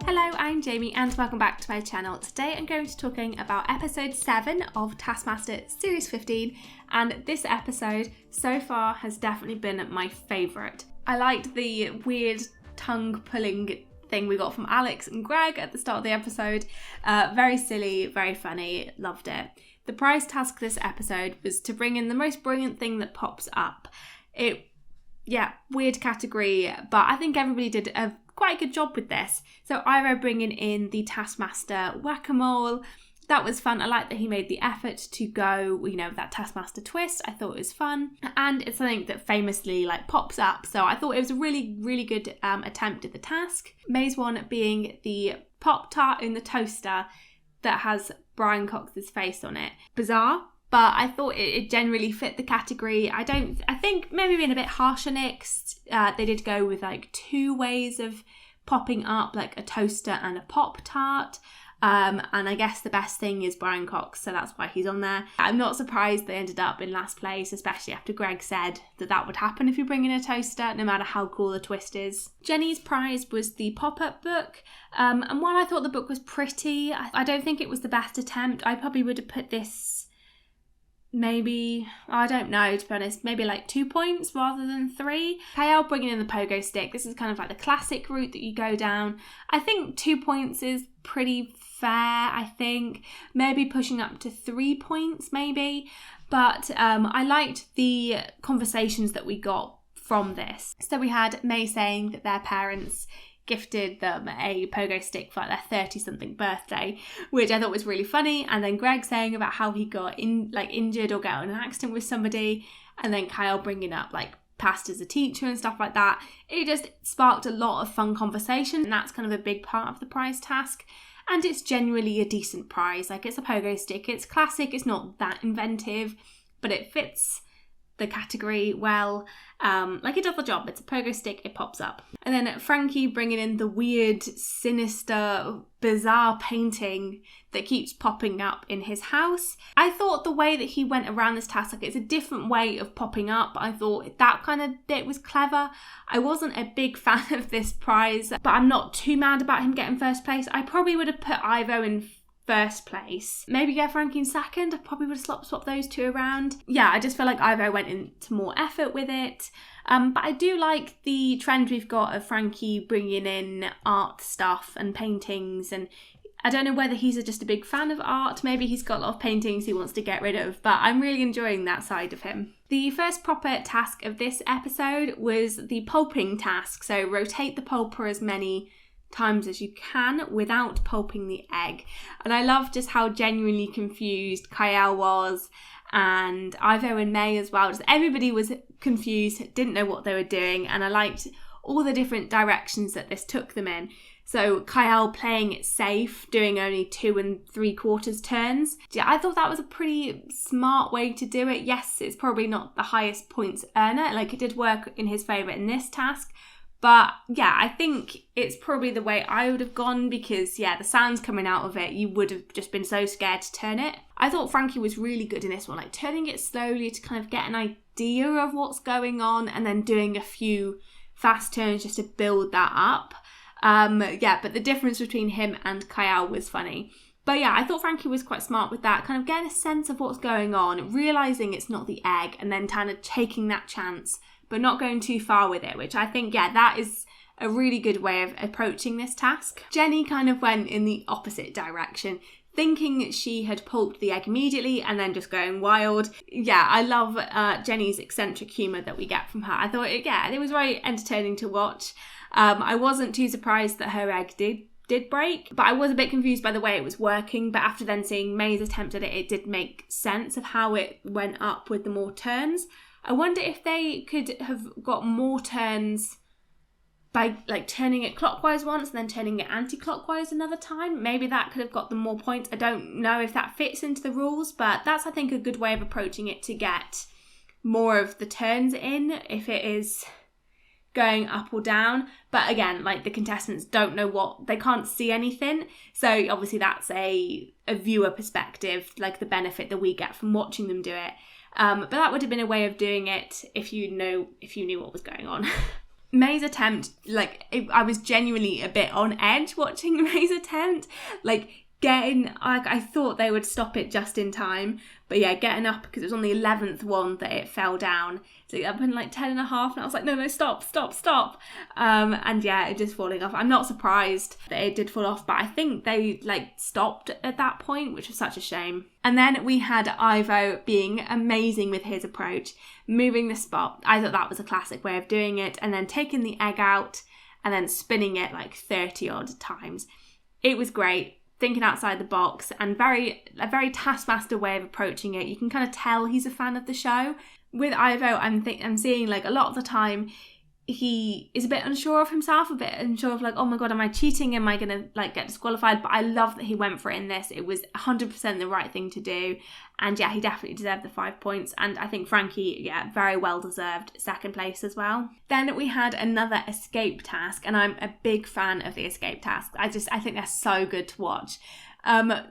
Hello, I'm Jamie and welcome back to my channel. Today I'm going to be talking about episode 7 of Taskmaster series 15, and this episode so far has definitely been my favourite. I liked the weird tongue pulling thing we got from Alex and Greg at the start of the episode. Very silly, very funny, loved it. The prize task this episode was to bring in the most brilliant thing that pops up. Weird category, but I think everybody did a quite a good job with this. So Iro bringing in the Taskmaster whack-a-mole, that was fun. I like that he made the effort to go, that Taskmaster twist. I thought it was fun, and it's something that famously pops up. So I thought it was a really, really good attempt at the task. May's one being the Pop-Tart in the toaster that has Brian Cox's face on it. Bizarre, but I thought it generally fit the category. I think maybe being a bit harsh on it. They did go with 2 ways of popping up, a toaster and a Pop-Tart. And I guess the best thing is Brian Cox, so that's why he's on there. I'm not surprised they ended up in last place, especially after Greg said that would happen if you bring in a toaster, no matter how cool the twist is. Jenny's prize was the pop-up book. And while I thought the book was pretty, I don't think it was the best attempt. I probably would have put this maybe, I don't know, to be honest, maybe 2 points rather than 3. Kiell bringing in the pogo stick. This is kind of the classic route that you go down. I think 2 points is pretty fair, I think. Maybe pushing up to 3 points, maybe. But I liked the conversations that we got from this. So we had May saying that their parents gifted them a pogo stick for their 30-something birthday, which I thought was really funny. And then Greg saying about how he got injured or got in an accident with somebody, and then Kiell bringing up past as a teacher and stuff like that. It just sparked a lot of fun conversation, and that's kind of a big part of the prize task. And it's genuinely a decent prize. It's a pogo stick, it's classic, it's not that inventive, but it fits the category well. It does the job. It's a pogo stick, it pops up. And then Frankie bringing in the weird, sinister, bizarre painting that keeps popping up in his house. I thought the way that he went around this task, it's a different way of popping up. I thought that kind of bit was clever. I wasn't a big fan of this prize, but I'm not too mad about him getting first place. I probably would have put Ivo in first place. Maybe get Frankie in second. I probably would have swapped those two around. Yeah, I just feel like Ivo went into more effort with it. But I do like the trend we've got of Frankie bringing in art stuff and paintings, and I don't know whether he's just a big fan of art. Maybe he's got a lot of paintings he wants to get rid of, but I'm really enjoying that side of him. The first proper task of this episode was the pulping task. So rotate the pulper as many times as you can without pulping the egg. And I love just how genuinely confused Kiell was, and Ivo and May as well. Just everybody was confused, didn't know what they were doing, and I liked all the different directions that this took them in. So Kiell playing it safe, doing only 2 3/4 turns. Yeah, I thought that was a pretty smart way to do it. Yes, it's probably not the highest points earner. It did work in his favour in this task. But yeah, I think it's probably the way I would have gone, because the sounds coming out of it, you would have just been so scared to turn it. I thought Frankie was really good in this one, turning it slowly to kind of get an idea of what's going on, and then doing a few fast turns just to build that up. But the difference between him and Kiell was funny. But yeah, I thought Frankie was quite smart with that, kind of getting a sense of what's going on, realising it's not the egg, and then kind of taking that chance, but not going too far with it, which I think, that is a really good way of approaching this task. Jenny kind of went in the opposite direction, thinking she had pulped the egg immediately and then just going wild. Yeah, I love Jenny's eccentric humour that we get from her. I thought, it was very entertaining to watch. I wasn't too surprised that her egg did break, but I was a bit confused by the way it was working. But after then seeing May's attempt at it, it did make sense of how it went up with the more turns. I wonder if they could have got more turns by turning it clockwise once and then turning it anti-clockwise another time. Maybe that could have got them more points. I don't know if that fits into the rules, but that's, I think, a good way of approaching it to get more of the turns in, if it is going up or down. But again, the contestants don't know they can't see anything, so obviously that's a viewer perspective, the benefit that we get from watching them do it. But that would have been a way of doing it if you knew what was going on. May's attempt, I was genuinely a bit on edge watching May's attempt. I thought they would stop it just in time. But yeah, getting up, because it was on the 11th one that it fell down. So up in 10 and a half, and I was like, no, stop. And yeah, it just falling off. I'm not surprised that it did fall off, but I think they stopped at that point, which was such a shame. And then we had Ivo being amazing with his approach, moving the spot. I thought that was a classic way of doing it, and then taking the egg out and then spinning it 30 odd times. It was great. Thinking outside the box, and a very Taskmaster way of approaching it. You can kind of tell he's a fan of the show. With Ivo, I'm seeing a lot of the time he is a bit unsure of himself, a bit unsure of oh my god, am I cheating? Am I gonna get disqualified? But I love that he went for it in this. It was 100% the right thing to do, and yeah, he definitely deserved the 5 points. And I think Frankie, very well deserved second place as well. Then we had another escape task, and I'm a big fan of the escape tasks. I think they're so good to watch.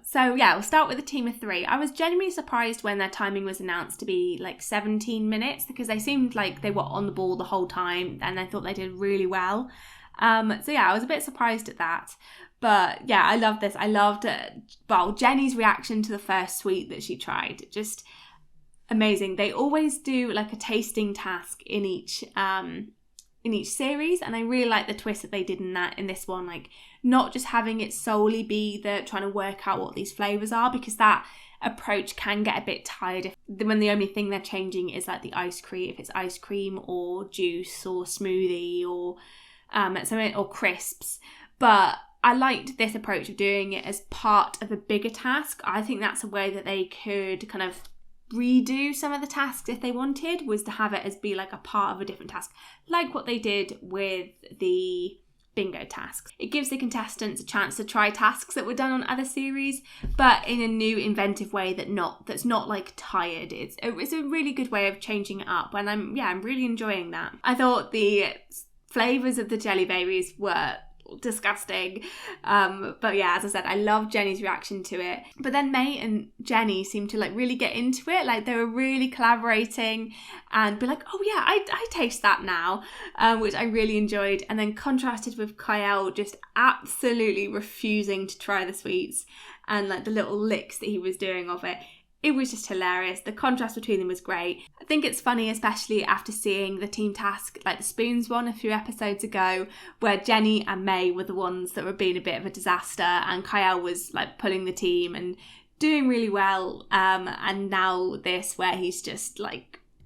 So yeah, we'll start with a team of 3. I was genuinely surprised when their timing was announced to be 17 minutes, because they seemed like they were on the ball the whole time, and I thought they did really well. So yeah, I was a bit surprised at that. But yeah, I loved this. I loved Jenny's reaction to the first sweet that she tried. Just amazing. They always do a tasting task in each series, and I really like the twist that they did in this one, not just having it solely be trying to work out what these flavours are, because that approach can get a bit tired when the only thing they're changing is the ice cream, if it's ice cream or juice or smoothie or something, or crisps. But I liked this approach of doing it as part of a bigger task. I think that's a way that they could kind of redo some of the tasks if they wanted, was to have it as be a part of a different task, like what they did with the bingo tasks. It gives the contestants a chance to try tasks that were done on other series, but in a new inventive way that's not tired. It's a really good way of changing it up, and I'm really enjoying that. I thought the flavours of the jelly babies were disgusting, but yeah, as I said, I love Jenny's reaction to it. But then May and Jenny seemed to really get into it, they were really collaborating and be oh yeah, I taste that now, which I really enjoyed. And then contrasted with Kiell just absolutely refusing to try the sweets, and the little licks that he was doing of it. It was just hilarious. The contrast between them was great. I think it's funny, especially after seeing the team task, the spoons one a few episodes ago, where Jenny and May were the ones that were being a bit of a disaster, and Kiell was pulling the team and doing really well. And now this, where he's just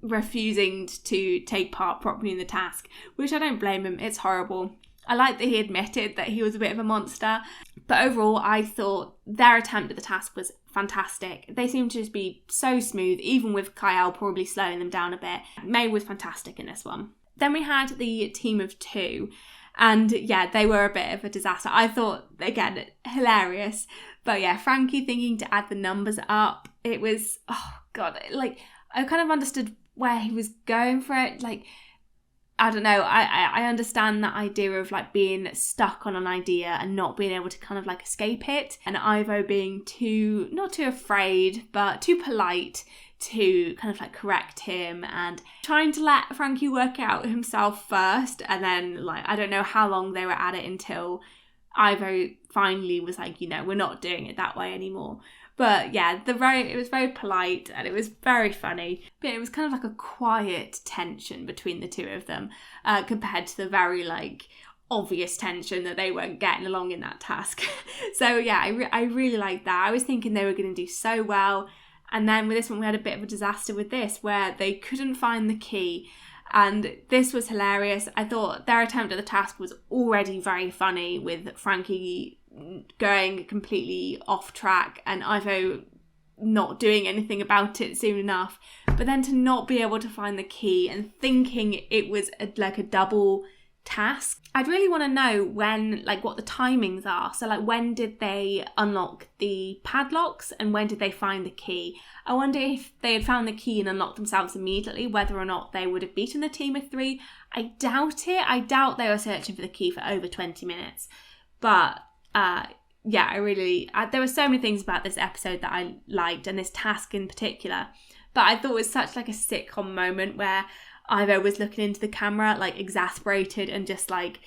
refusing to take part properly in the task, which I don't blame him. It's horrible. I like that he admitted that he was a bit of a monster. But overall, I thought their attempt at the task was fantastic. They seemed to just be so smooth, even with Kiell probably slowing them down a bit. May was fantastic in this one. Then we had the team of 2. And yeah, they were a bit of a disaster. I thought, again, hilarious. But yeah, Frankie thinking to add the numbers up. It was, oh God, I kind of understood where he was going for it. I don't know, I understand that idea of being stuck on an idea and not being able to kind of escape it, and Ivo being not too afraid, but too polite to kind of correct him, and trying to let Frankie work out himself first, and then I don't know how long they were at it until Ivo finally was we're not doing it that way anymore. But yeah, it was very polite and it was very funny. But it was kind of a quiet tension between the two of them, compared to the very obvious tension that they weren't getting along in that task. So yeah, I really liked that. I was thinking they were going to do so well. And then with this one, we had a bit of a disaster with this, where they couldn't find the key. And this was hilarious. I thought their attempt at the task was already very funny, with Frankie going completely off track and Ivo not doing anything about it soon enough. But then to not be able to find the key and thinking it was a double task. I'd really want to know when, what the timings are. So when did they unlock the padlocks and when did they find the key? I wonder if they had found the key and unlocked themselves immediately, whether or not they would have beaten the team of 3. I doubt it. I doubt they were searching for the key for over 20 minutes. But yeah, there were so many things about this episode that I liked, and this task in particular. But I thought it was such a sitcom moment where Ivo was looking into the camera, like exasperated and just like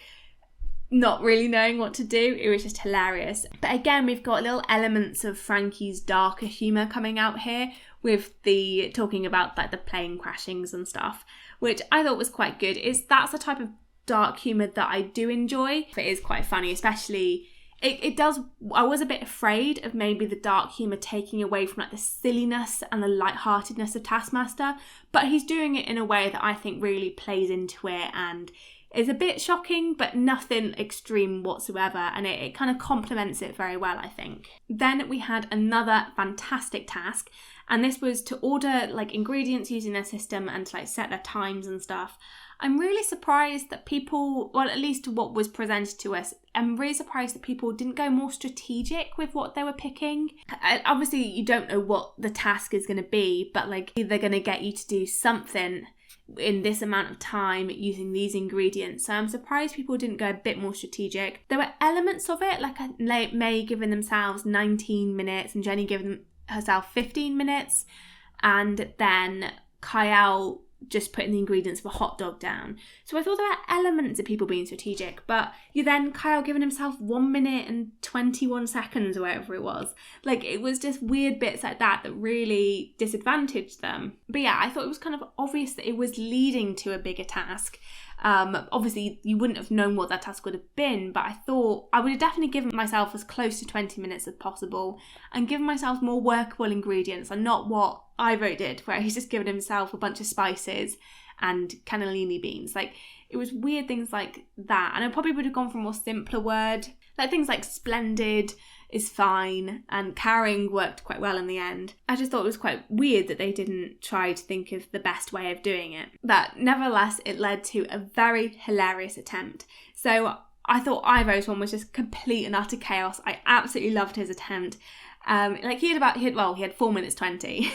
not really knowing what to do. It was just hilarious. But again, we've got little elements of Frankie's darker humour coming out here with the talking about like the plane crashings and stuff, which I thought was quite good. That's the type of dark humour that I do enjoy. It is quite funny, especially it does. I was a bit afraid of maybe the dark humour taking away from like the silliness and the lightheartedness of Taskmaster, but he's doing it in a way that I think really plays into it and is a bit shocking, but nothing extreme whatsoever, and it kind of complements it very well, I think. Then we had another fantastic task, and this was to order like ingredients using their system and to like set their times and stuff. I'm really surprised that people, well, at least what was presented to us, I'm really surprised that people didn't go more strategic with what they were picking. Obviously, you don't know what the task is going to be, but like they're going to get you to do something in this amount of time using these ingredients. So I'm surprised people didn't go a bit more strategic. There were elements of it, like May giving themselves 19 minutes and Jenny giving herself 15 minutes, and then Kiell just putting the ingredients of a hot dog down. So I thought there were elements of people being strategic, but you then Kiell giving himself 1 minute and 21 seconds or whatever it was. Like, it was just weird bits like that really disadvantaged them. But yeah, I thought it was kind of obvious that it was leading to a bigger task. Obviously you wouldn't have known what that task would have been, but I thought I would have definitely given myself as close to 20 minutes as possible and given myself more workable ingredients and not what Ivo did, where he's just given himself a bunch of spices and cannellini beans. Like, it was weird things like that, and I probably would have gone for a more simpler word, like things like splendid is fine, and carrying worked quite well in the end. I just thought it was quite weird that they didn't try to think of the best way of doing it. But nevertheless, it led to a very hilarious attempt. So I thought Ivo's one was just complete and utter chaos. I absolutely loved his attempt. He had 4 minutes 20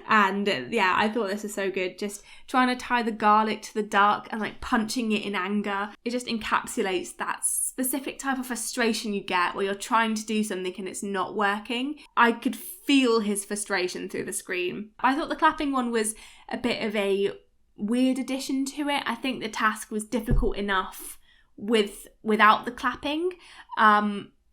and yeah, I thought this was so good, just trying to tie the garlic to the duck and like punching it in anger. It just encapsulates that specific type of frustration you get where you're trying to do something and it's not working. I could feel his frustration through the screen. I thought the clapping one was a bit of a weird addition to it. I think the task was difficult enough without the clapping.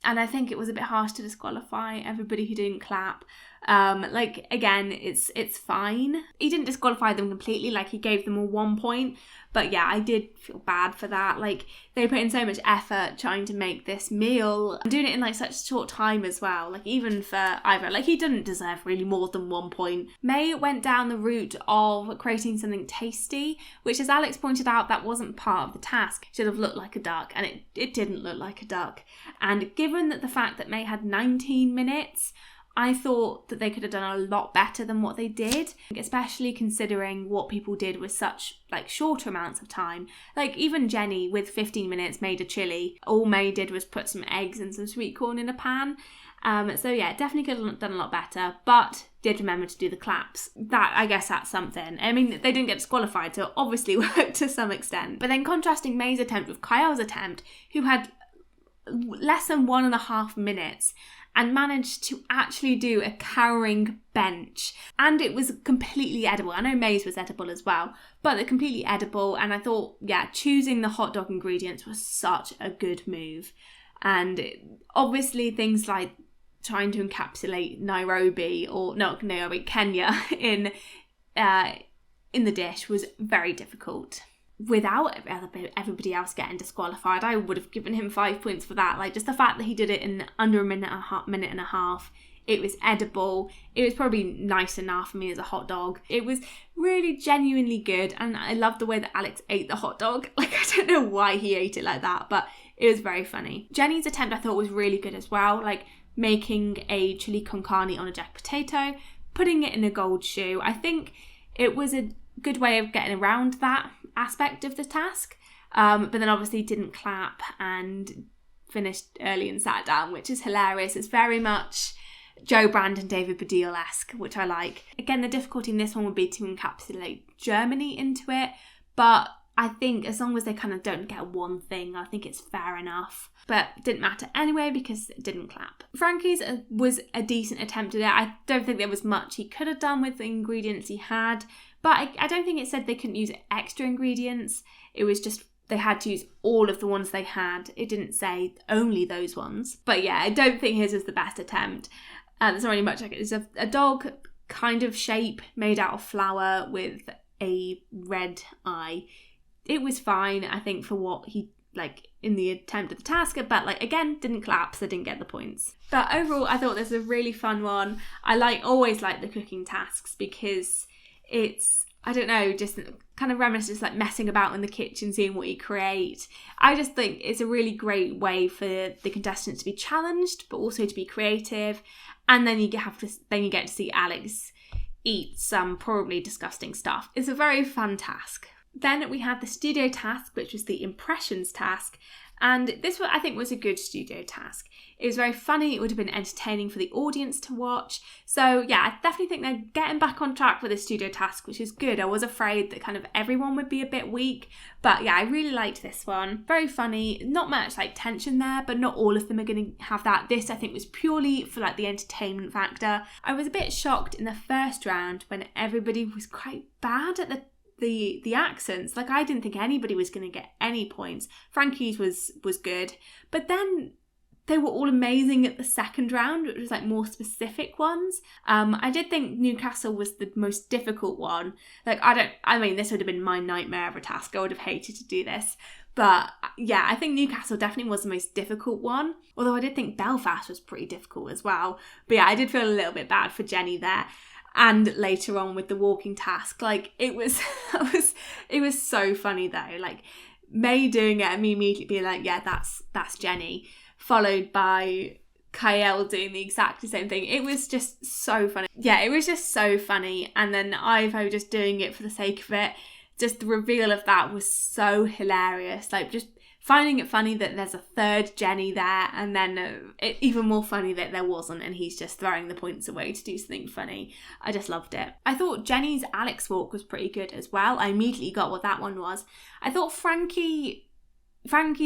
And I think it was a bit harsh to disqualify everybody who didn't clap. Again, it's fine. He didn't disqualify them completely, like he gave them all 1 point. But yeah, I did feel bad for that. Like, they put in so much effort trying to make this meal and doing it in like such a short time as well. Like, even for Ivo, like, he didn't deserve really more than 1 point. May went down the route of creating something tasty, which, as Alex pointed out, that wasn't part of the task. It should have looked like a duck, and it didn't look like a duck. And given that the fact that May had 19 minutes, I thought that they could have done a lot better than what they did, especially considering what people did with such like shorter amounts of time. Like, even Jenny with 15 minutes made a chili. All May did was put some eggs and some sweet corn in a pan. So yeah, definitely could have done a lot better, but did remember to do the claps. I guess that's something. I mean, they didn't get disqualified, so it obviously worked to some extent. But then contrasting May's attempt with Kiell's attempt, who had less than 1.5 minutes and managed to actually do a cowering bench. And it was completely edible. I know May's was edible as well, but they're completely edible. And I thought, yeah, choosing the hot dog ingredients was such a good move. And obviously things like trying to encapsulate Kenya in the dish was very difficult. Without everybody else getting disqualified, I would have given him 5 points for that. Like, just the fact that he did it in under a minute and a half. It was edible. It was probably nice enough for me as a hot dog. It was really genuinely good, and I loved the way that Alex ate the hot dog. Like, I don't know why he ate it like that, but it was very funny. Jenny's attempt I thought was really good as well, like making a chili con carne on a jack potato, putting it in a gold shoe. I think it was a good way of getting around that aspect of the task, but then obviously didn't clap and finished early and sat down, which is hilarious. It's very much Joe Brand and David Baddiel-esque, which I like. Again, the difficulty in this one would be to encapsulate Germany into it, but I think as long as they kind of don't get one thing, I think it's fair enough. But it didn't matter anyway because it didn't clap. Frankie's was a decent attempt at it. I don't think there was much he could have done with the ingredients he had, But I don't think it said they couldn't use extra ingredients. It was just they had to use all of the ones they had. It didn't say only those ones. But yeah, I don't think his was the best attempt. There's not really much like it. It's a dog kind of shape made out of flour with a red eye. It was fine, I think, for what he, like, in the attempt at the task, but, like, again, didn't clap, so didn't get the points. But overall, I thought this was a really fun one. I always like the cooking tasks because it's, I don't know, just kind of reminiscent, like messing about in the kitchen, seeing what you create. I just think it's a really great way for the contestants to be challenged, but also to be creative. And then you get to see Alex eat some probably disgusting stuff. It's a very fun task. Then we had the studio task, which was the impressions task. And this one, I think, was a good studio task. It was very funny. It would have been entertaining for the audience to watch. So yeah, I definitely think they're getting back on track with the studio task, which is good. I was afraid that kind of everyone would be a bit weak. But yeah, I really liked this one. Very funny. Not much like tension there, but not all of them are going to have that. This, I think, was purely for like the entertainment factor. I was a bit shocked in the first round when everybody was quite bad at the accents. Like, I didn't think anybody was going to get any points. Frankie's was good, but then they were all amazing at the second round, which was like more specific ones. I did think Newcastle was the most difficult one. Like, this would have been my nightmare of a task. I would have hated to do this. But yeah, I think Newcastle definitely was the most difficult one. Although I did think Belfast was pretty difficult as well. But yeah, I did feel a little bit bad for Jenny there. And later on with the walking task, like it was so funny though. Like May doing it and me immediately being like, yeah, that's Jenny, followed by Kiell doing the exactly same thing. It was just so funny. Yeah, it was just so funny. And then Ivo just doing it for the sake of it. Just the reveal of that was so hilarious. Like, just finding it funny that there's a third Jenny there, and then even more funny that there wasn't, and he's just throwing the points away to do something funny. I just loved it. I thought Jenny's Alex walk was pretty good as well. I immediately got what that one was. I thought Frankie's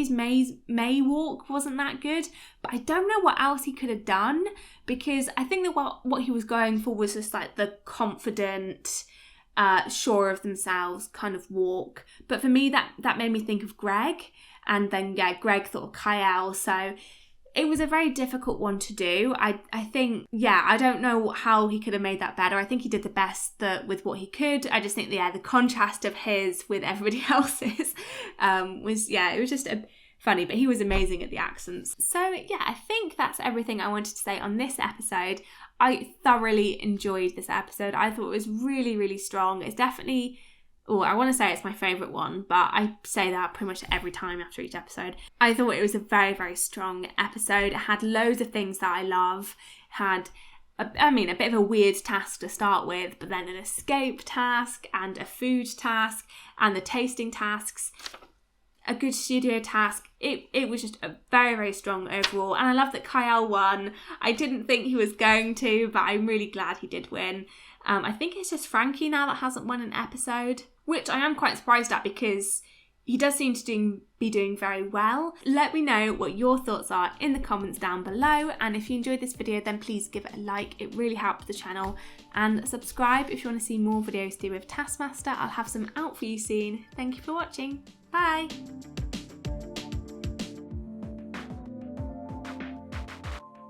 May walk wasn't that good, but I don't know what else he could have done, because I think that what he was going for was just like the confident, sure of themselves kind of walk. But for me, that made me think of Greg. And then, yeah, Greg thought of Kiell. So it was a very difficult one to do. I think, yeah, I don't know how he could have made that better. I think he did the best with what he could. I just think, yeah, the contrast of his with everybody else's it was just funny. But he was amazing at the accents. So, yeah, I think that's everything I wanted to say on this episode. I thoroughly enjoyed this episode. I thought it was really, really strong. It's definitely... I want to say it's my favourite one, but I say that pretty much every time after each episode. I thought it was a very, very strong episode. It had loads of things that I love. Had, a bit of a weird task to start with, but then an escape task and a food task and the tasting tasks. A good studio task. It was just a very, very strong overall. And I love that Kiell won. I didn't think he was going to, but I'm really glad he did win. I think it's just Frankie now that hasn't won an episode, which I am quite surprised at because he does seem to be doing very well. Let me know what your thoughts are in the comments down below, and if you enjoyed this video then please give it a like, it really helps the channel, and subscribe if you want to see more videos to do with Taskmaster. I'll have some out for you soon. Thank you for watching. Bye!